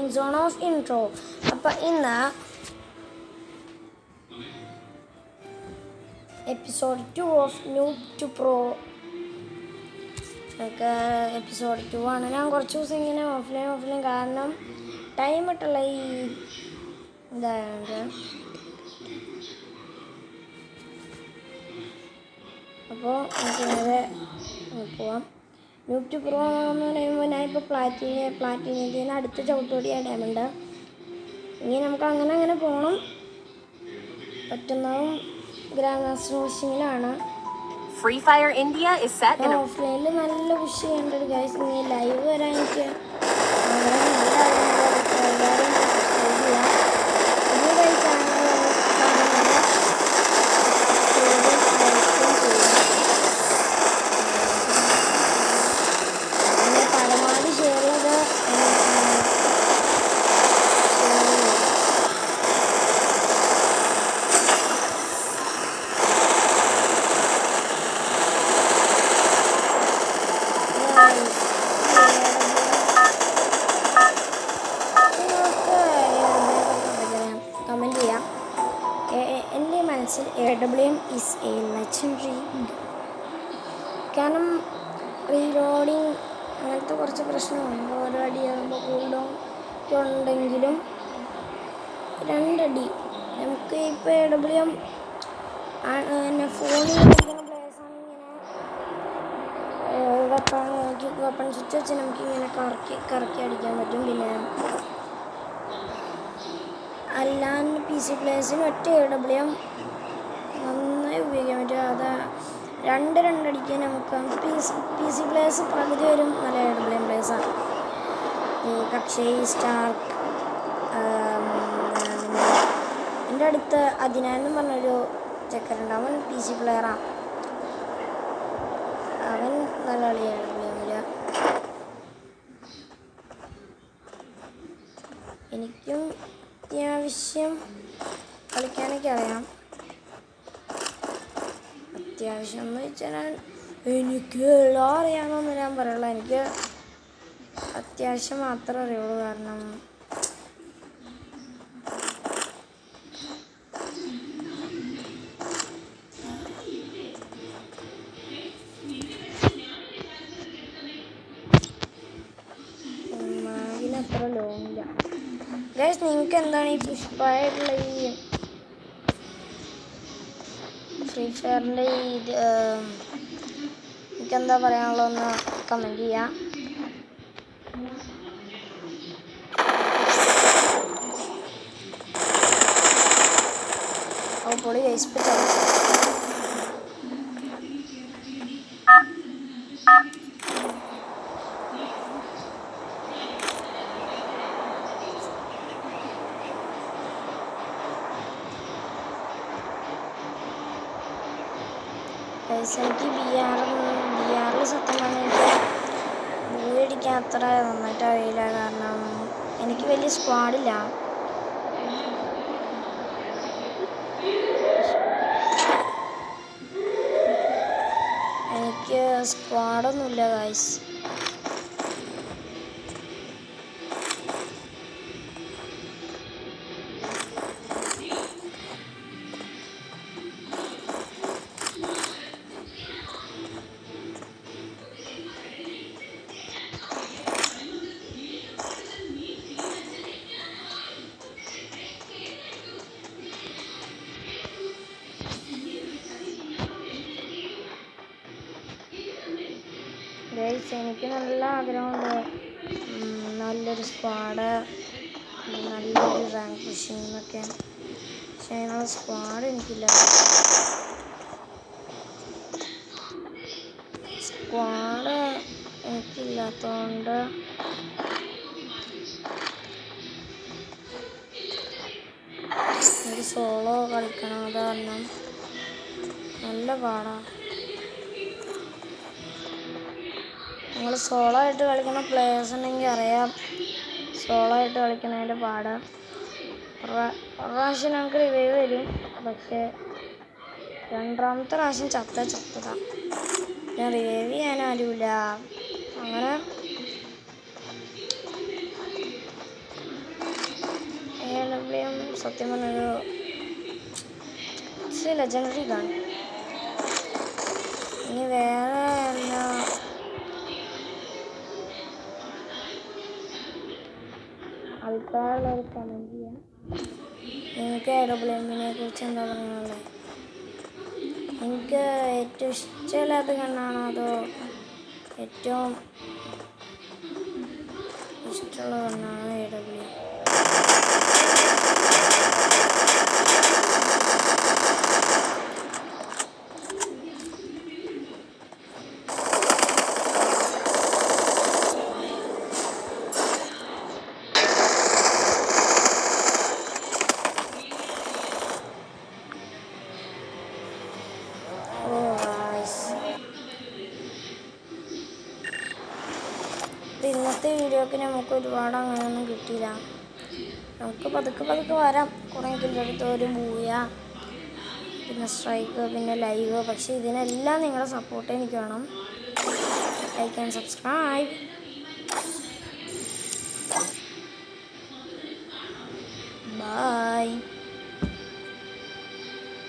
Time zone of intro. അപ്പം ഇന്ന് episode 2 of noob to pro ഒക്കെ എപ്പിസോഡ് 2 ആണ്. ഞാൻ കുറച്ച് ദിവസം ഇങ്ങനെ ഓഫ്ലൈൻ കാരണം ടൈം ഇട്ടുള്ള ഈ ഇതായത്. അപ്പോൾ നമുക്ക് നേരെ പോവാം. ന്യൂബ് ടു പ്രോ എന്ന് പറയുമ്പോൾ ഞാനിപ്പോൾ പ്ലാറ്റിനത്തിൽ നിന്ന് അടുത്ത ചവിട്ടുപടിയാണ് ഡയമണ്ട്. ഇനി നമുക്ക് അങ്ങനെ പോകണം. പറ്റുന്നതും ഗ്രാൻഡ് മാസ്റ്റർ ഫിഷിങ്ങിലാണ്. Free Fire India is set in a ഓഫ്ലൈനിൽ നല്ല പുഷ് ചെയ്യേണ്ടത് ഗൈസ്. ഇനി ലൈവ് വരാൻ എനിക്ക് പരമാവധി ഷെയർ ചെയ്ത് കമൻറ്റ് ചെയ്യാം. എൻ്റെ മനസ്സിൽ AWM ഈസ് എ ലെജൻഡറി. കാരണം റീലോഡിങ് അങ്ങനത്തെ കുറച്ച് പ്രശ്നമുണ്ട്. ഓരോ അടി ആകുമ്പോൾ കൂൾഡൗൺ ഉണ്ടെങ്കിലും 2 അടി നമുക്ക് ഇപ്പോൾ AWM പിന്നെ ഫോണിൽ കളിക്കുന്ന പ്ലേയേഴ്സാണ് ഇങ്ങനെ വെപ്പൺ സ്വിച്ച് വെച്ച് നമുക്കിങ്ങനെ കറക്കി അടിക്കാൻ പറ്റും. പിന്നെ അല്ലാണ്ട് PC പ്ലേയേഴ്സിന് ഒറ്റ AWM നന്നായി ഉപയോഗിക്കാൻ പറ്റും. അത് 2 അടിക്കാൻ നമുക്ക് PC പ്ലേയേഴ്സ് പകുതി വരും നല്ല AWM പ്ലേയേഴ്സാണ്. ഈ കക്ഷയ് സ്റ്റാർക്ക് എൻ്റെ അടുത്ത് അതിനാന്ന് പറഞ്ഞൊരു ചെക്കറുണ്ട്. അവൻ PC പ്ലെയറാണ്. അവൻ നല്ല കളിയാണ് AWMിൽ. എനിക്കും അത്യാവശ്യം കളിക്കാനൊക്കെ അറിയാം. അത്യാവശ്യം എന്ന് വെച്ചാൽ എനിക്ക് എല്ലാം അറിയാമെന്നൊന്നും ഞാൻ പറയുള്ളൂ. എനിക്ക് അത്യാവശ്യം മാത്രമേ അറിയുള്ളൂ. കാരണം ഇതിനത്ര ലോങ്ങില്ല. ഗൈസ്, നിങ്ങൾക്ക് എന്താണ് ഈ പുഷ്പമായിട്ടുള്ള ഈ ഫ്രീ ഫയറിൻ്റെ ഈ എനിക്കെന്താ പറയാനുള്ളതെന്ന് കമൻറ്റ് ചെയ്യാം. അപ്പോൾ പൊളി ഗൈസ്. എനിക്ക് BRൽ സത്യം പറഞ്ഞാൽ എനിക്ക് ബൂയടിക്കാൻ അത്ര നന്നായിട്ട് അറിയില്ല. കാരണം എനിക്ക് വലിയ സ്ക്വാഡില്ല. എനിക്ക് സ്ക്വാഡൊന്നുമില്ല ഗൈസ്. എനിക്ക് നല്ല ആഗ്രഹമുണ്ട് നല്ലൊരു സ്ക്വാഡ്, നല്ലൊരു റാങ്ക് പുഷിംഗ് എന്നൊക്കെ. പക്ഷേ അതിനുള്ള സ്ക്വാഡ് എനിക്കില്ല. സ്ക്വാഡ് എനിക്കില്ലാത്തതുകൊണ്ട് എനിക്ക് സോളോ കളിക്കണം. അത് കാരണം നല്ല പാടാണ്. നമ്മൾ സോളോ ആയിട്ട് കളിക്കുന്ന പ്ലേയേഴ്സ് ഉണ്ടെങ്കിൽ അറിയാം സോളോ ആയിട്ട് കളിക്കുന്നതിൻ്റെ പാട്. ഒരു പ്രാവശ്യം നമുക്ക് റിവൈവ് വരും. പക്ഷേ 2ാമത്തെ പ്രാവശ്യം ചത്തതാണ്. ഞാൻ റിവൈവ് ചെയ്യാൻ ആരുമില്ല. അങ്ങനെ സത്യം പറഞ്ഞൊരു ലെജൻഡറി ഗൺ. ഇനി വേറെ എല്ലാ ആൾക്കാരുള്ളൊരു കമൻറ്റ് ചെയ്യാം. നിങ്ങൾക്ക് എയ്ഡബ്ല്യുഎമ്മിനെ കുറിച്ച് എന്താ പറയാനുള്ളത്? എനിക്ക് ഏറ്റവും ഇഷ്ടമില്ലാത്ത കണ്ണാണോ അതോ ഏറ്റവും ഇഷ്ടമുള്ള കണ്ണാണോ എയ്ഡബ്ല്യു? ഇന്നത്തെ വീഡിയോക്ക് നമുക്ക് ഒരുപാട് അങ്ങനെയൊന്നും കിട്ടിയില്ല. നമുക്ക് പതുക്കെ വരാം. കുറേ കില്ലെടുത്ത് ഒരു ബൂയ, പിന്നെ സ്ട്രൈക്ക്, പിന്നെ ലൈവ്. പക്ഷേ ഇതിനെല്ലാം നിങ്ങളുടെ സപ്പോർട്ട് എനിക്ക് വേണം. Like and subscribe. ബൈ.